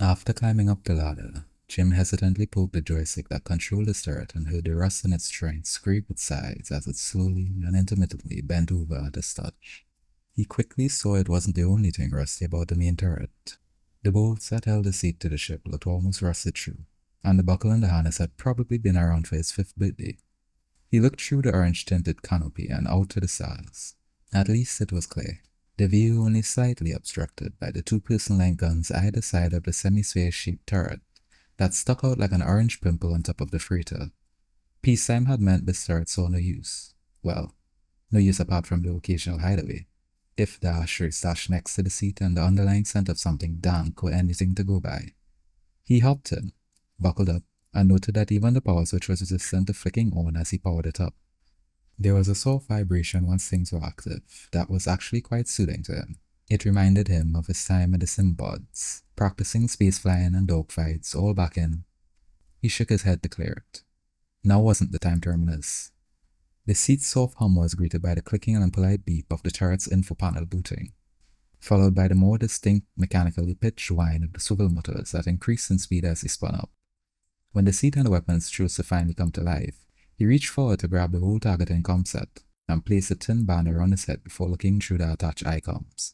After climbing up the ladder, Jim hesitantly pulled the joystick that controlled the turret and heard the rust in its strength scrape its sides as it slowly and intermittently bent over at his touch. He quickly saw it wasn't the only thing rusty about the main turret. The bolts that held the seat to the ship looked almost rusted through, and the buckle in the harness had probably been around for his 5th birthday. He looked through the orange-tinted canopy and out to the stars. At least it was clear. The view only slightly obstructed by the 2 person-length guns either side of the semi-sphere-shaped turret that stuck out like an orange pimple on top of the freighter. Peacetime had meant this turret saw no use. Well, no use apart from the occasional hideaway, if the ashtray stashed next to the seat and the underlying scent of something dank or anything to go by. He hopped in, buckled up, and noted that even the power switch was resistant to flicking on as he powered it up. There was a soft vibration once things were active that was actually quite soothing to him. It reminded him of his time at the Simpods, practicing space flying and dogfights all back in. He shook his head to clear it. Now wasn't the time to reminisce. The seat's soft hum was greeted by the clicking and polite beep of the turret's info panel booting, followed by the more distinct mechanically pitched whine of the swivel motors that increased in speed as they spun up. When the seat and the weapons chose to finally come to life, he reached forward to grab the whole targeting comset and placed a tin band around his head before looking through the attached eye-comms.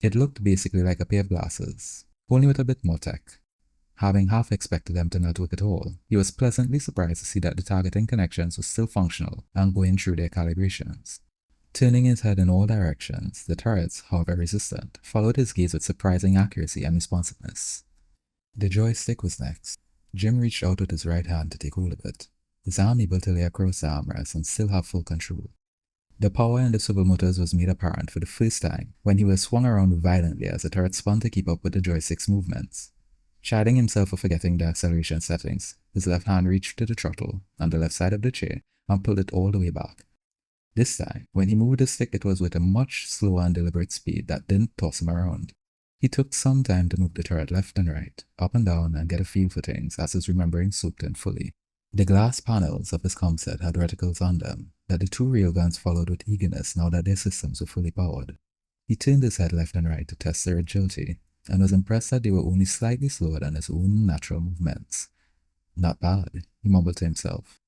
It looked basically like a pair of glasses, only with a bit more tech. Having half expected them to not work at all, he was pleasantly surprised to see that the targeting connections were still functional and going through their calibrations. Turning his head in all directions, the turrets, however resistant, followed his gaze with surprising accuracy and responsiveness. The joystick was next. Jim reached out with his right hand to take hold of it, his arm able to lay across the armrest and still have full control. The power in the swivel motors was made apparent for the first time when he was swung around violently as the turret spun to keep up with the joystick's movements. Chiding himself for forgetting the acceleration settings, his left hand reached to the throttle on the left side of the chair and pulled it all the way back. This time, when he moved the stick, it was with a much slower and deliberate speed that didn't toss him around. He took some time to move the turret left and right, up and down, and get a feel for things as his remembering soaked in fully. The glass panels of his comset had reticles on them that the 2 railguns followed with eagerness now that their systems were fully powered. He turned his head left and right to test their agility, and was impressed that they were only slightly slower than his own natural movements. Not bad, he mumbled to himself.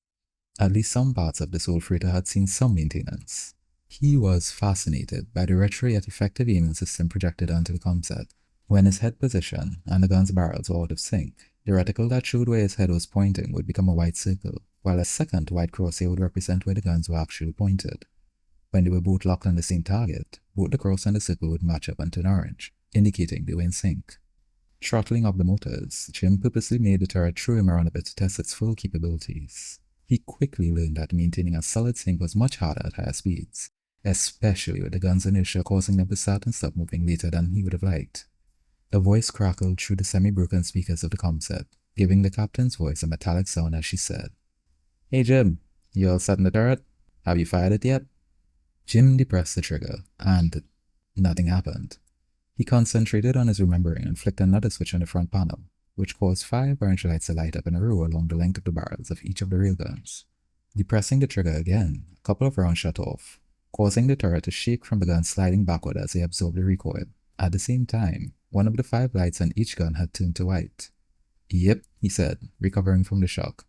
At least some parts of this old freighter had seen some maintenance. He was fascinated by the retro yet effective aiming system projected onto the comset. When his head position and the gun's barrels were out of sync, the reticle that showed where his head was pointing would become a white circle, while a second white crosshair would represent where the guns were actually pointed. When they were both locked on the same target, both the cross and the circle would match up and turn orange, indicating they were in sync. Throttling up the motors, Jim purposely made the turret throw him around a bit to test its full capabilities. He quickly learned that maintaining a solid sync was much harder at higher speeds, especially with the gun's inertia causing them to start and stop moving later than he would have liked. A voice crackled through the semi-broken speakers of the comset, giving the captain's voice a metallic sound as she said, "Hey Jim, you all set in the turret? Have you fired it yet?" Jim depressed the trigger, and nothing happened. He concentrated on his remembering and flicked another switch on the front panel, which caused 5 orange lights to light up in a row along the length of the barrels of each of the railguns. Depressing the trigger again, a couple of rounds shut off, causing the turret to shake from the gun sliding backward as they absorbed the recoil. At the same time, one of the 5 lights on each gun had turned to white. "Yep," he said, recovering from the shock.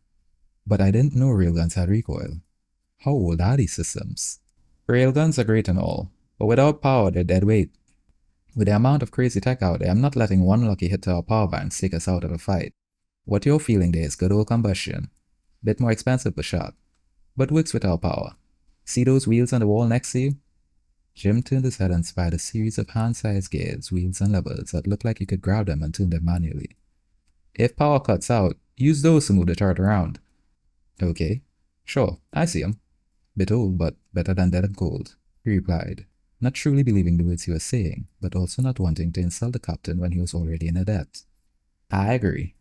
"But I didn't know railguns had recoil. How old are these systems?" "Railguns are great and all, but without power they're dead weight. With the amount of crazy tech out there, I'm not letting one lucky hit to our power banks take us out of a fight. What you're feeling there is good old combustion. Bit more expensive per shot, but works without power. See those wheels on the wall next to you?" Jim turned his head and spied a series of hand-sized gears, wheels, and levers that looked like you could grab them and turn them manually. "If power cuts out, use those to move the turret around." "Okay, sure, I see 'em. Bit old, but better than dead and cold," he replied, not truly believing the words he was saying, but also not wanting to insult the captain when he was already in a debt. "I agree,"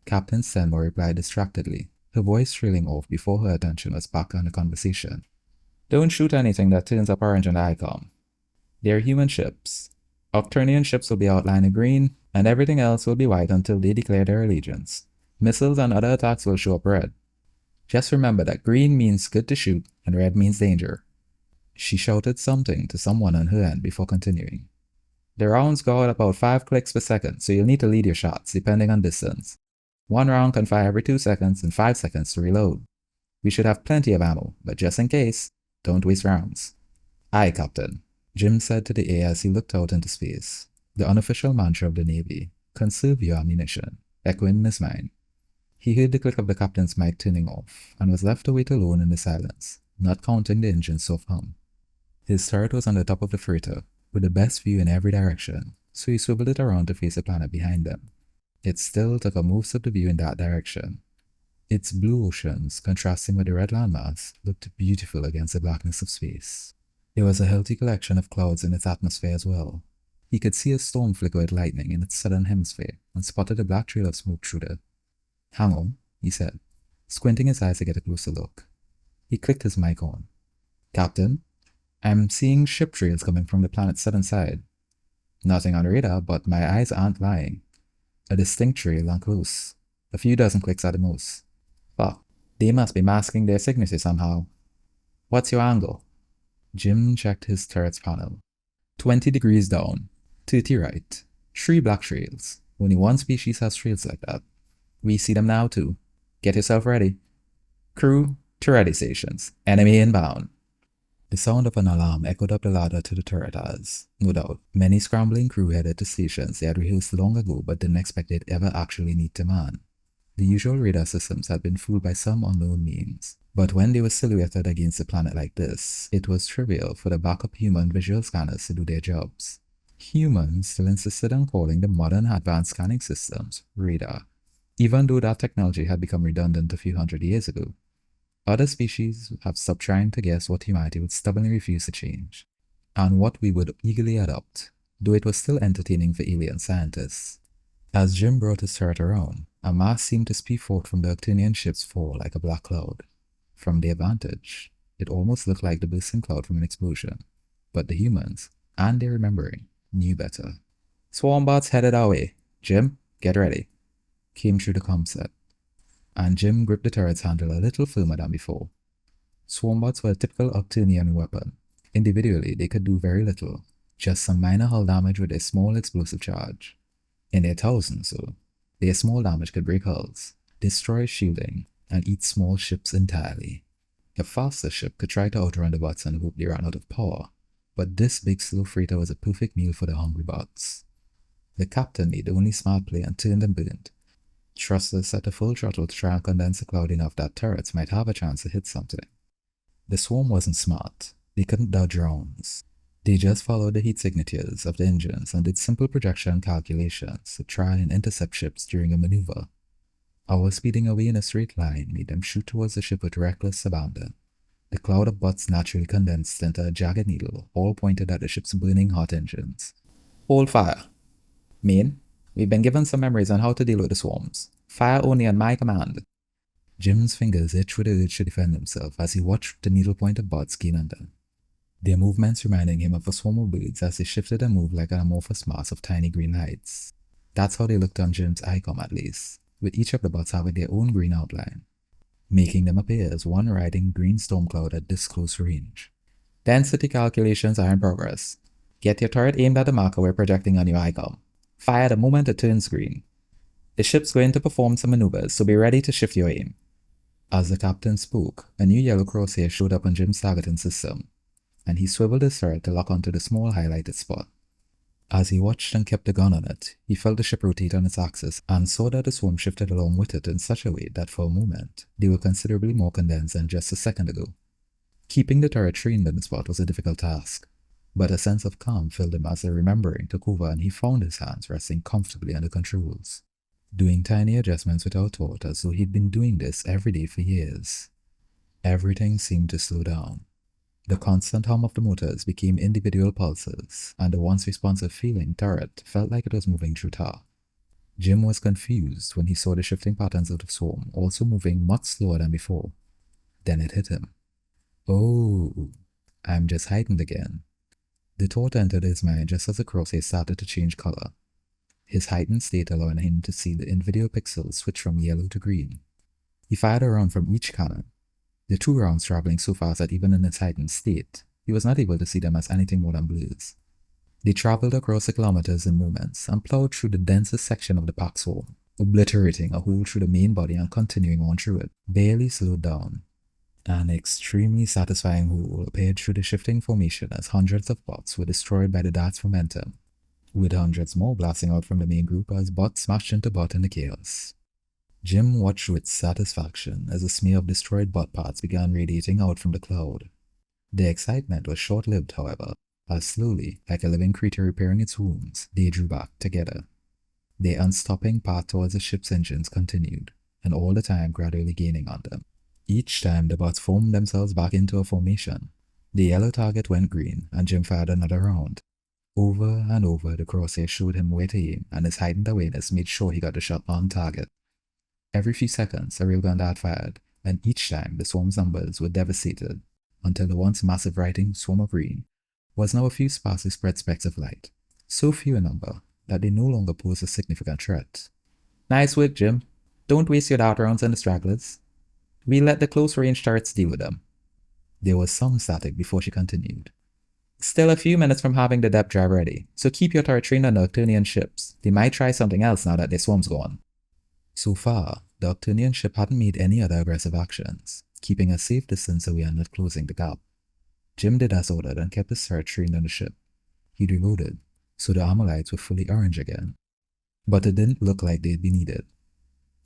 Captain Stenmore replied distractedly, her voice trailing off before her attention was back on the conversation. "Don't shoot anything that turns up orange on the ICOM. They're human ships. Octurnian ships will be outlined in green, and everything else will be white until they declare their allegiance. Missiles and other attacks will show up red. Just remember that green means good to shoot, and red means danger." She shouted something to someone on her end before continuing. The rounds go at about 5 clicks per second, so you'll need to lead your shots, depending on distance. One round can fire every 2 seconds and 5 seconds to reload. We should have plenty of ammo, but just in case, don't waste rounds. Aye, Captain, Jim said to the air as he looked out into space. The unofficial mantra of the Navy, conserve your ammunition, echoing in his mind. He heard the click of the captain's mic turning off, and was left to wait alone in the silence, not counting the engine's soft hum. His turret was on the top of the freighter, with the best view in every direction, so he swiveled it around to face the planet behind them. It still took a most of the view in that direction. Its blue oceans, contrasting with the red landmass, looked beautiful against the blackness of space. There was a healthy collection of clouds in its atmosphere as well. He could see a storm flicker with lightning in its southern hemisphere, and spotted a black trail of smoke through the... "Hang on," he said, squinting his eyes to get a closer look. He clicked his mic on. "Captain, I'm seeing ship trails coming from the planet's southern side. Nothing on radar, but my eyes aren't lying. A distinct trail and close. A few dozen clicks at the most. Fuck, they must be masking their signature somehow. What's your angle?" Jim checked his turret's panel. 20 degrees down, 30 right. 3 black trails. Only one species has trails like that. We see them now too. Get yourself ready. Crew, to ready stations. Enemy inbound. The sound of an alarm echoed up the ladder to the turret as, no doubt, many scrambling crew headed to stations they had rehearsed long ago but didn't expect they'd ever actually need to man. The usual radar systems had been fooled by some unknown means, but when they were silhouetted against a planet like this, it was trivial for the backup human visual scanners to do their jobs. Humans still insisted on calling the modern advanced scanning systems radar, even though that technology had become redundant a few hundred years ago. Other species have stopped trying to guess what humanity would stubbornly refuse to change, and what we would eagerly adopt, though it was still entertaining for alien scientists. As Jim brought his turret around, a mass seemed to speed forth from the Octonian ship's fall like a black cloud. From their vantage, it almost looked like the bursting cloud from an explosion, but the humans, and their remembering, knew better. "Swarm bots headed our way. Jim, get ready," came through the comset, and Jim gripped the turret's handle a little firmer than before. Swarmbots were a typical Octonian weapon. Individually, they could do very little, just some minor hull damage with a small explosive charge. In their thousands, though, their small damage could break hulls, destroy shielding, and eat small ships entirely. A faster ship could try to outrun the bots and hope they ran out of power, but this big slow freighter was a perfect meal for the hungry bots. The captain made the only smart play and turned and burned. Thrusters set to full throttle to try and condense the cloud enough that turrets might have a chance to hit something. The swarm wasn't smart. They couldn't dodge rounds. They just followed the heat signatures of the engines and did simple projection calculations to try and intercept ships during a maneuver. Our speeding away in a straight line made them shoot towards the ship with reckless abandon. The cloud of bots naturally condensed into a jagged needle, all pointed at the ship's burning hot engines. "Hold fire. Main, we've been given some memories on how to deal with the swarms. Fire only on my command." Jim's fingers itched with the urge to defend himself as he watched the needle-pointed bots gain under. Their movements reminding him of a swarm of birds as they shifted and moved like an amorphous mass of tiny green lights. That's how they looked on Jim's ICOM at least, with each of the bots having their own green outline, making them appear as one riding green storm cloud at this close range. "Density calculations are in progress. Get your turret aimed at the marker we're projecting on your ICOM. Fire the moment it turns green. The ship's going to perform some maneuvers, so be ready to shift your aim." As the captain spoke, a new yellow crosshair showed up on Jim's targeting system, and he swiveled his turret to lock onto the small highlighted spot. As he watched and kept the gun on it, he felt the ship rotate on its axis and saw that the swarm shifted along with it in such a way that for a moment, they were considerably more condensed than just a second ago. Keeping the turret trained in the spot was a difficult task, but a sense of calm filled him as the remembering took over and he found his hands resting comfortably on the controls, doing tiny adjustments without thought as though he'd been doing this every day for years. Everything seemed to slow down. The constant hum of the motors became individual pulses, and the once responsive feeling turret felt like it was moving through tar. Jim was confused when he saw the shifting patterns of the swarm also moving much slower than before. Then it hit him. "Oh, I'm just heightened again." The thought entered his mind just as the crosshair started to change color, his heightened state allowing him to see the individual pixels switch from yellow to green. He fired a round from each cannon, the 2 rounds traveling so fast that even in its heightened state, he was not able to see them as anything more than blurs. They traveled across the kilometers in moments and plowed through the densest section of the pack swarm, obliterating a hole through the main body and continuing on through it, barely slowed down. An extremely satisfying hole appeared through the shifting formation as hundreds of bots were destroyed by the dart's momentum, with hundreds more blasting out from the main group as bot smashed into bot in the chaos. Jim watched with satisfaction as a smear of destroyed bot parts began radiating out from the cloud. The excitement was short-lived, however, as slowly, like a living creature repairing its wounds, they drew back together. Their unstopping path towards the ship's engines continued, and all the time gradually gaining on them. Each time the bots formed themselves back into a formation, the yellow target went green and Jim fired another round. Over and over the crosshair showed him where to aim, and his heightened awareness made sure he got the shot on target. Every few seconds a railgun dart fired, and each time the swarm's numbers were devastated, until the once massive writing swarm of green was now a few sparsely spread specks of light, so few in number that they no longer posed a significant threat. Nice work, Jim. Don't waste your dart rounds on the stragglers. We'll let the close-range turrets deal with them. There was some static before she continued. Still a few minutes from having the depth drive ready, so keep your turret trained on the Octonian ships. They might try something else now that their swarm's gone. So far, the Octonian ship hadn't made any other aggressive actions, keeping a safe distance away and not closing the gap. Jim did as ordered and kept his turret trained on the ship. He reloaded, so the armor lights were fully orange again. But it didn't look like they'd be needed.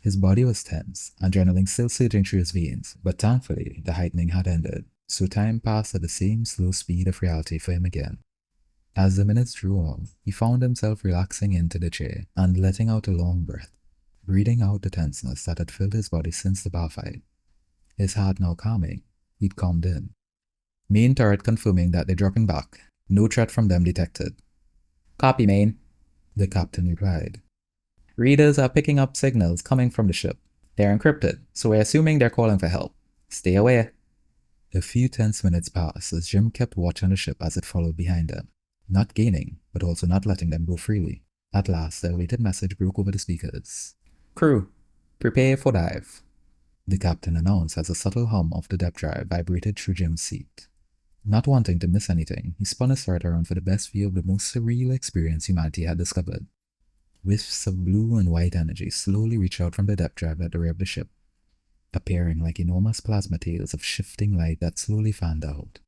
His body was tense, adrenaline still surging through his veins, but thankfully the heightening had ended, so time passed at the same slow speed of reality for him again. As the minutes drew on, he found himself relaxing into the chair and letting out a long breath, breathing out the tenseness that had filled his body since the bar fight. His heart now calming, he'd calmed in. Main turret confirming that they're dropping back. No threat from them detected. Copy, main, the captain replied. Readers are picking up signals coming from the ship. They're encrypted, so we're assuming they're calling for help. Stay aware. A few tense minutes passed as Jim kept watch on the ship as it followed behind them, not gaining, but also not letting them go freely. At last, the awaited message broke over the speakers. Crew, prepare for dive, the captain announced as a subtle hum of the depth drive vibrated through Jim's seat. Not wanting to miss anything, he spun his turret around for the best view of the most surreal experience humanity had discovered. Wisps of blue and white energy slowly reached out from the depth drive at the rear of the ship, appearing like enormous plasma tails of shifting light that slowly fanned out.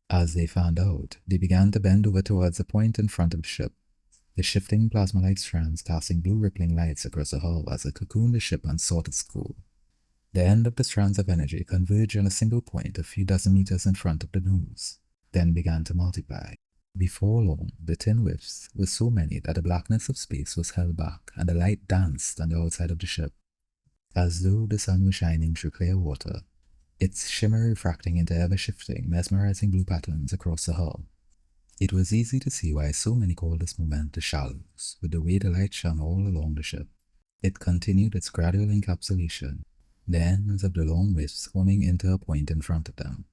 As they fanned out, they began to bend over towards the point in front of the ship, the shifting plasma light strands casting blue rippling lights across the hull as it cocooned the ship and sought its cool. The end of the strands of energy converged on a single point a few dozen meters in front of the nose, then began to multiply. Before long, the thin whiffs were so many that the blackness of space was held back and the light danced on the outside of the ship, as though the sun was shining through clear water, its shimmer refracting into ever-shifting, mesmerizing blue patterns across the hull. It was easy to see why so many called this moment the shallows, with the way the light shone all along the ship. It continued its gradual encapsulation, the ends of the long wisps forming into a point in front of them,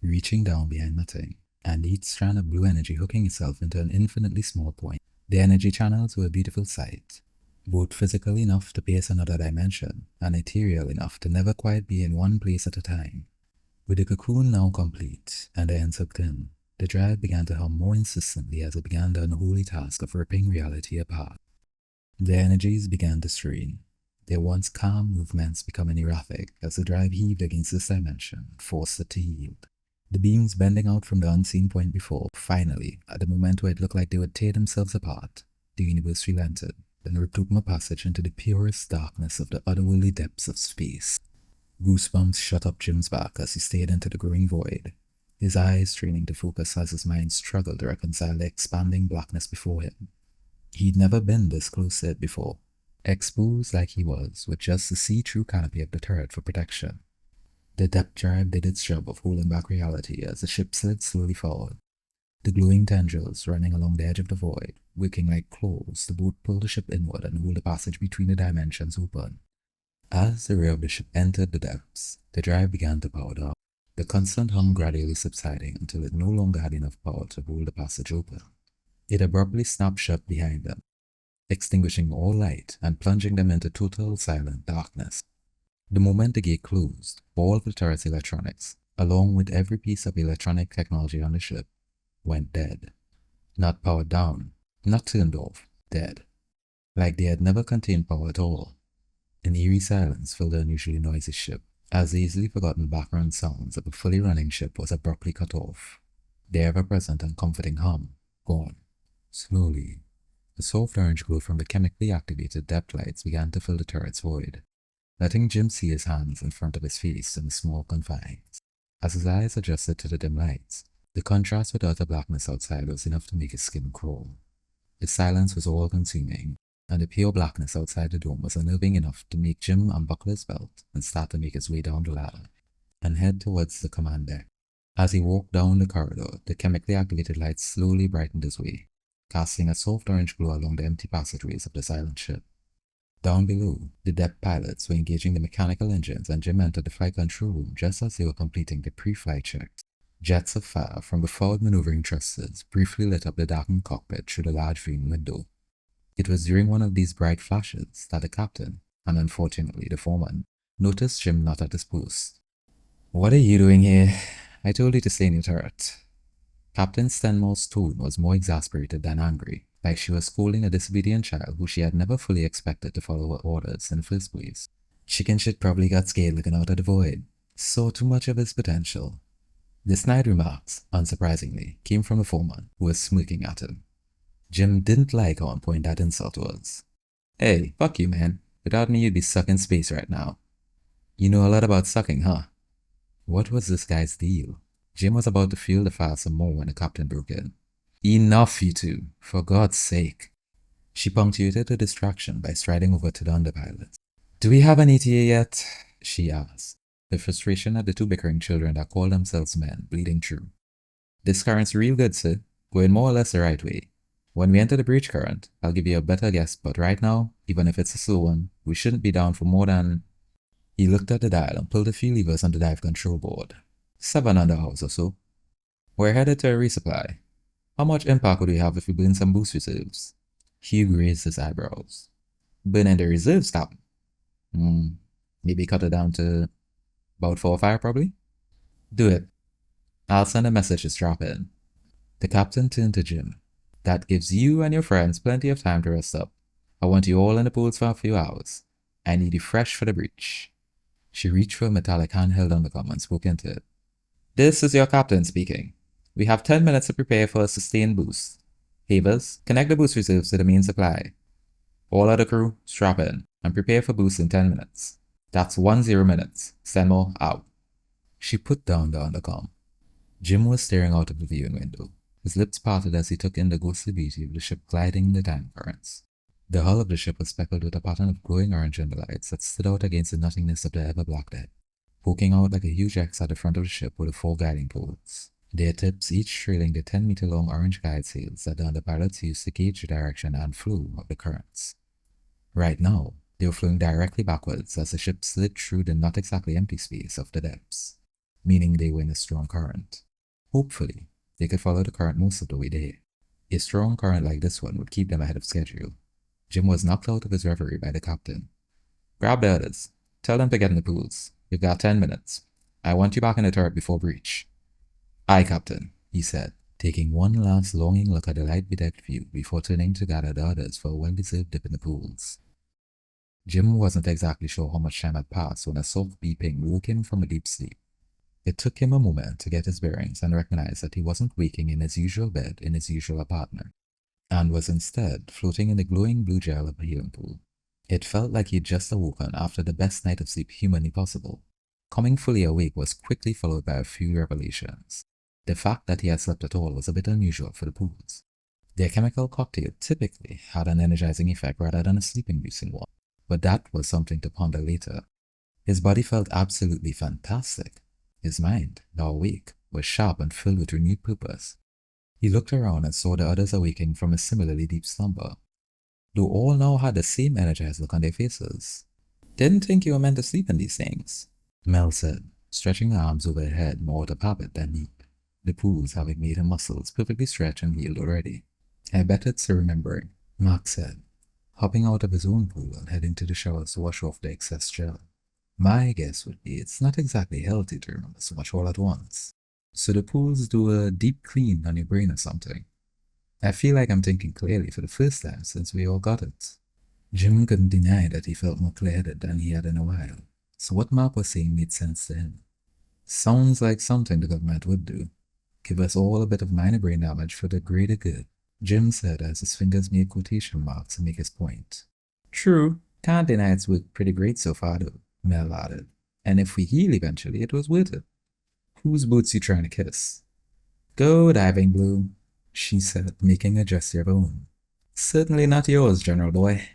reaching down behind nothing, and each strand of blue energy hooking itself into an infinitely small point. The energy channels were a beautiful sight, both physical enough to pierce another dimension, and ethereal enough to never quite be in one place at a time. With the cocoon now complete, and the ends hooked in, the drive began to hum more insistently as it began the unholy task of ripping reality apart. The energies began to strain, their once calm movements becoming erratic as the drive heaved against this dimension, forced it to yield. The beams bending out from the unseen point before, finally, at the moment where it looked like they would tear themselves apart, the universe relented, then ripped open a passage into the purest darkness of the otherworldly depths of space. Goosebumps shot up Jim's back as he stared into the growing void, his eyes straining to focus as his mind struggled to reconcile the expanding blackness before him. He'd never been this close to it before, exposed like he was, with just the see-through canopy of the turret for protection. The depth drive did its job of holding back reality as the ship slid slowly forward, the glowing tendrils running along the edge of the void, working like claws to both pull the ship inward and hold the passage between the dimensions open. As the rear of the ship entered the depths, the drive began to power down, the constant hum gradually subsiding until it no longer had enough power to hold the passage open. It abruptly snapped shut behind them, extinguishing all light and plunging them into total silent darkness. The moment the gate closed, all of the turret's electronics, along with every piece of electronic technology on the ship, went dead. Not powered down, not turned off, dead. Like they had never contained power at all. An eerie silence filled the unusually noisy ship, as the easily forgotten background sounds of a fully running ship was abruptly cut off. The ever-present and comforting hum, gone. Slowly, the soft orange glow from the chemically activated depth lights began to fill the turret's void, letting Jim see his hands in front of his face in the small confines. As his eyes adjusted to the dim lights, the contrast with the utter blackness outside was enough to make his skin crawl. The silence was all-consuming, and the pure blackness outside the dome was unnerving enough to make Jim unbuckle his belt and start to make his way down the ladder and head towards the command deck. As he walked down the corridor, the chemically activated lights slowly brightened his way, casting a soft orange glow along the empty passageways of the silent ship. Down below, the depth pilots were engaging the mechanical engines, and Jim entered the flight control room just as they were completing the pre-flight checks. Jets of fire from the forward maneuvering thrusters briefly lit up the darkened cockpit through the large viewing window. It was during one of these bright flashes that the captain, and unfortunately the foreman, noticed Jim not at his post. "What are you doing here? I told you to stay in your turret." Captain Stenmore's tone was more exasperated than angry, like she was scolding a disobedient child who she had never fully expected to follow her orders in the first place. Chicken shit probably got scared looking out at the void. Saw too much of his potential. The snide remarks, unsurprisingly, came from the foreman, who was smirking at him. Jim didn't like how on point that insult was. "Hey, fuck you, man. Without me, you'd be sucking space right now." "You know a lot about sucking, huh?" What was this guy's deal? Jim was about to fuel the fire some more when the captain broke in. "Enough, you two. For God's sake." She punctuated the distraction by striding over to the underpilots. "Do we have an ETA yet?" she asked, the frustration at the two bickering children that called themselves men bleeding through. "This current's real good, sir. Going more or less the right way. When we enter the breach current, I'll give you a better guess, but right now, even if it's a slow one, we shouldn't be down for more than..." He looked at the dial and pulled a few levers on the dive control board. 7 hours or so. "We're headed to a resupply. How much impact would we have if we burn some boost reserves?" Hugh raised his eyebrows. "Burning the reserves, Captain? Maybe cut it down to about 4 or 5, probably?" "Do it. I'll send a message to strap in." The captain turned to Jim. "That gives you and your friends plenty of time to rest up. I want you all in the pools for a few hours. I need you fresh for the breach." She reached for a metallic handheld undercom and spoke into it. "This is your captain speaking. We have 10 minutes to prepare for a sustained boost. Havers, connect the boost reserves to the main supply. All other crew, strap in, and prepare for boost in 10 minutes. That's 10 minutes. Stenmore out." She put down the undercom. Jim was staring out of the viewing window. His lips parted as he took in the ghostly beauty of the ship gliding in the time currents. The hull of the ship was speckled with a pattern of glowing orange underlights that stood out against the nothingness of the ever-black deck, poking out like a huge X at the front of the ship were the 4 guiding poles, their tips each trailing the 10-meter-long orange guide sails that the underpilots used to gauge the direction and flow of the currents. Right now, they were flowing directly backwards as the ship slid through the not exactly empty space of the depths, meaning they were in a strong current. Hopefully, they could follow the current most of the way there. A strong current like this one would keep them ahead of schedule. Jim was knocked out of his reverie by the captain. "Grab the others. Tell them to get in the pools. You've got 10 minutes. I want you back in the turret before breach." "Aye, Captain," he said, taking one last longing look at the light-bedecked view before turning to gather the others for a well-deserved dip in the pools. Jim wasn't exactly sure how much time had passed when a soft beeping woke him from a deep sleep. It took him a moment to get his bearings and recognize that he wasn't waking in his usual bed in his usual apartment, and was instead floating in the glowing blue gel of a healing pool. It felt like he'd just awoken after the best night of sleep humanly possible. Coming fully awake was quickly followed by a few revelations. The fact that he had slept at all was a bit unusual for the pools. Their chemical cocktail typically had an energizing effect rather than a sleeping-boosting one, but that was something to ponder later. His body felt absolutely fantastic. His mind, now awake, was sharp and filled with renewed purpose. He looked around and saw the others awaking from a similarly deep slumber, though all now had the same energized look on their faces. "Didn't think you were meant to sleep in these things," Mel said, stretching her arms over her head more out of habit than need, the pools having made her muscles perfectly stretched and healed already. "I bet it's a remembering," Mark said, hopping out of his own pool and heading to the showers to wash off the excess gel. "My guess would be it's not exactly healthy to remember so much all at once. So the pools do a deep clean on your brain or something." I feel like I'm thinking clearly for the first time since we all got it. Jim couldn't deny that he felt more clear-headed than he had in a while, so what Mark was saying made sense to him. Sounds like something the government would do. Give us all a bit of minor brain damage for the greater good, Jim said as his fingers made quotation marks to make his point. True, can't deny it's worked pretty great so far though, Mel added. And if we heal eventually, it was worth it. Whose boots you trying to kiss? Go diving, Bloom, she said, making a gesture of her own. Certainly not yours, General Boy.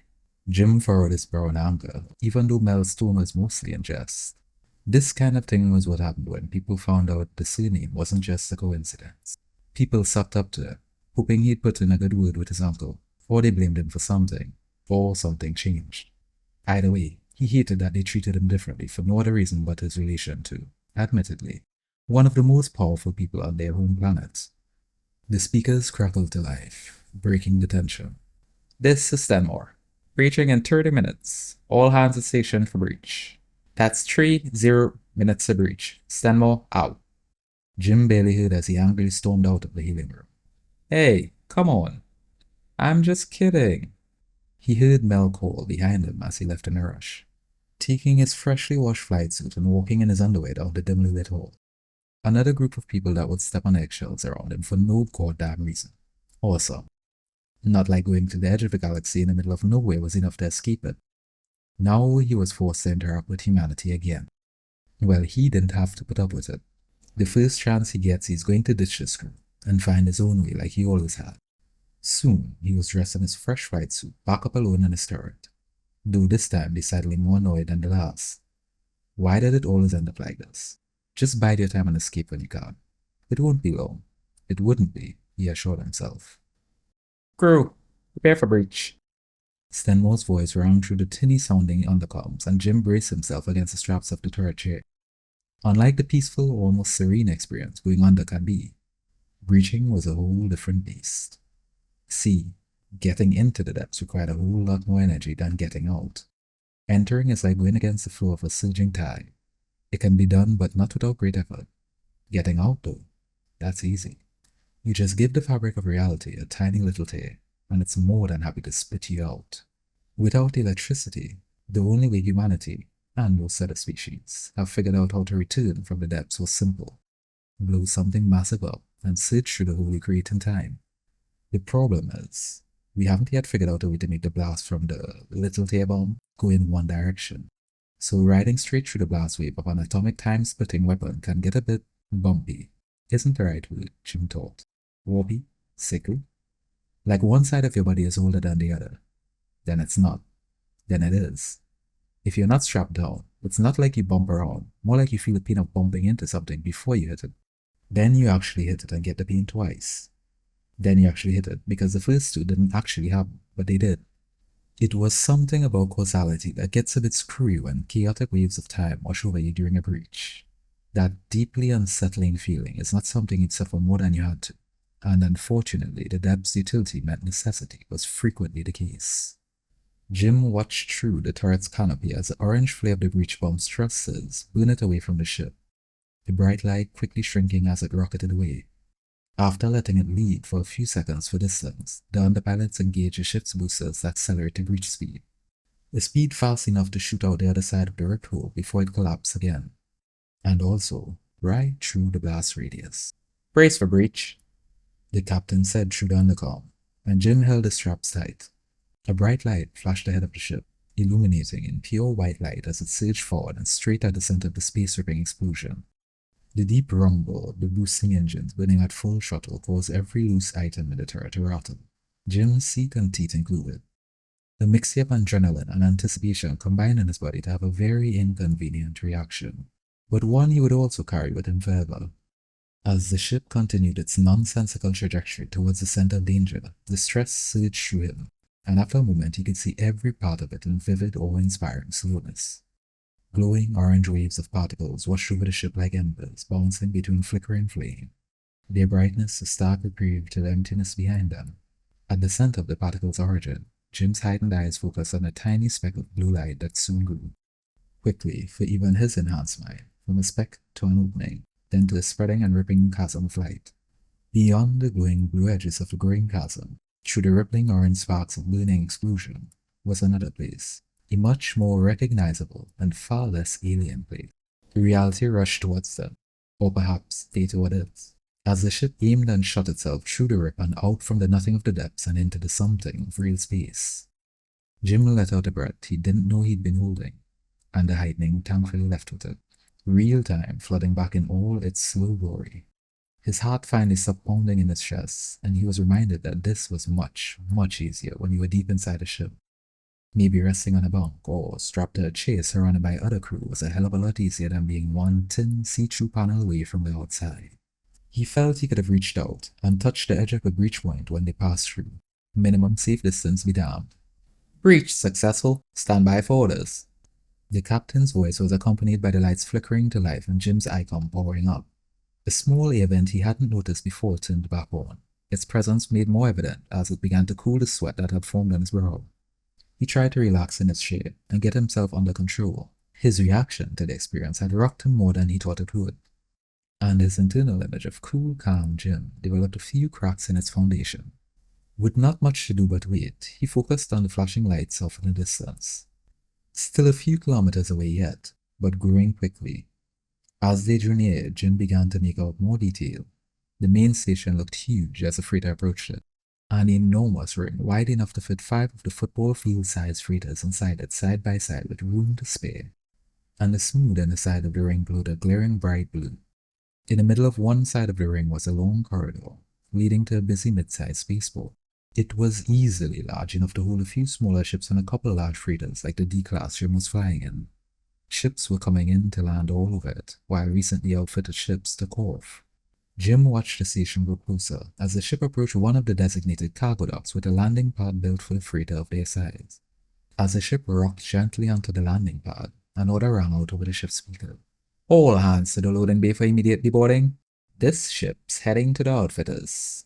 Jim furrowed his brow in anger, even though Mel's tone was mostly in jest. This kind of thing was what happened when people found out the surname wasn't just a coincidence. People sucked up to him, hoping he'd put in a good word with his uncle, or they blamed him for something, or something changed. Either way, he hated that they treated him differently for no other reason but his relation to, admittedly, one of the most powerful people on their home planet. The speakers crackled to life, breaking the tension. This is Stanmore. Breaching in 30 minutes. All hands at station for breach. That's 30 minutes to breach. Stanmore out. Jim barely heard as he angrily stormed out of the healing room. Hey, come on. I'm just kidding. He heard Mel call behind him as he left in a rush, taking his freshly washed flight suit and walking in his underwear down the dimly lit hall. Another group of people that would step on eggshells around him for no goddamn reason. Awesome. Not like going to the edge of the galaxy in the middle of nowhere was enough to escape it. Now he was forced to interact with humanity again. Well, he didn't have to put up with it. The first chance he gets, he's going to ditch this crew and find his own way like he always had. Soon, he was dressed in his fresh white suit, back up alone in his turret, though this time decidedly more annoyed than the last. Why did it always end up like this? Just bide your time and escape when you can. It won't be long. It wouldn't be, he assured himself. Crew, prepare for breach. Stenmore's voice rang through the tinny-sounding undercoms, and Jim braced himself against the straps of the turret chair. Unlike the peaceful, almost serene experience going under can be, breaching was a whole different beast. See, getting into the depths required a whole lot more energy than getting out. Entering is like going against the flow of a surging tide. It can be done, but not without great effort. Getting out, though, that's easy. You just give the fabric of reality a tiny little tear, and it's more than happy to spit you out. Without electricity, the only way humanity, and those other species, have figured out how to return from the depths was simple. Blow something massive up and search through the Holy Crate in time. The problem is, we haven't yet figured out a way to make the blast from the little tear bomb go in one direction. So riding straight through the blast wave of an atomic time-splitting weapon can get a bit bumpy. Isn't the right word, Jim thought. Warpy? Sickly? Like one side of your body is older than the other. Then it's not. Then it is. If you're not strapped down, it's not like you bump around, more like you feel the pain of bumping into something before you hit it. Then you actually hit it and get the pain twice. Then you actually hit it, because the first two didn't actually happen, but they did. It was something about causality that gets a bit screwy when chaotic waves of time wash over you during a breach. That deeply unsettling feeling is not something you'd suffer more than you had to, and unfortunately the depth's utility meant necessity was frequently the case. Jim watched through the turret's canopy as the orange flare of the breach bomb's thrusters burned it away from the ship, the bright light quickly shrinking as it rocketed away. After letting it lead for a few seconds for distance, the underpilots engaged the ship's boosters to accelerate to breach speed. The speed fast enough to shoot out the other side of the ripped hole before it collapsed again, and also right through the blast radius. Brace for breach, the captain said through the undercom, and Jim held the straps tight. A bright light flashed ahead of the ship, illuminating in pure white light as it surged forward and straight at the center of the space-ripping explosion. The deep rumble of the boosting engines burning at full throttle caused every loose item in the turret to rattle, Jim's seat and teeth included. The mixture of adrenaline and anticipation combined in his body to have a very inconvenient reaction, but one he would also carry with him forever. As the ship continued its nonsensical trajectory towards the center of danger, the stress surged through him, and after a moment he could see every part of it in vivid, awe-inspiring slowness. Glowing orange waves of particles washed over the ship like embers, bouncing between flickering flame, their brightness a stark reprieve to the emptiness behind them. At the center of the particle's origin, Jim's heightened eyes focused on a tiny speck of blue light that soon grew. Quickly, for even his enhanced mind, from a speck to an opening, then to a spreading and ripping chasm of light. Beyond the glowing blue edges of the green chasm, through the rippling orange sparks of burning explosion, was another place, a much more recognizable and far less alien place. The reality rushed towards them, or perhaps they toward it. As the ship aimed and shot itself through the rip and out from the nothing of the depths and into the something of real space. Jim let out a breath he didn't know he'd been holding, and the heightening thankfully left with it, real time flooding back in all its slow glory. His heart finally stopped pounding in his chest, and he was reminded that this was much, much easier when you were deep inside a ship. Maybe resting on a bunk or strapped to a chair surrounded by other crew was a hell of a lot easier than being one thin see-through panel away from the outside. He felt he could have reached out and touched the edge of the breach point when they passed through. Minimum safe distance be damned. Breach successful. Stand by for orders. The captain's voice was accompanied by the lights flickering to life and Jim's icon powering up. A small event he hadn't noticed before turned back on, its presence made more evident as it began to cool the sweat that had formed on his brow. He tried to relax in his chair and get himself under control. His reaction to the experience had rocked him more than he thought it would, and his internal image of cool, calm Jim developed a few cracks in its foundation. With not much to do but wait, he focused on the flashing lights off in the distance. Still a few kilometers away yet, but growing quickly. As they drew near, Jim began to make out more detail. The main station looked huge as the freighter approached it. An enormous ring, wide enough to fit 5 of the football field-sized freighters inside it side by side with room to spare. And the smooth inner side of the ring glowed a glaring bright blue. In the middle of one side of the ring was a long corridor, leading to a busy mid-sized spaceport. It was easily large enough to hold a few smaller ships and a couple large freighters like the D-class Jim was flying in. Ships were coming in to land all over it, while recently outfitted ships took off. Jim watched the station grow closer as the ship approached one of the designated cargo docks with a landing pad built for the freighter of their size. As the ship rocked gently onto the landing pad, an order rang out over the ship's speaker. All hands to the loading bay for immediate deboarding. This ship's heading to the outfitters.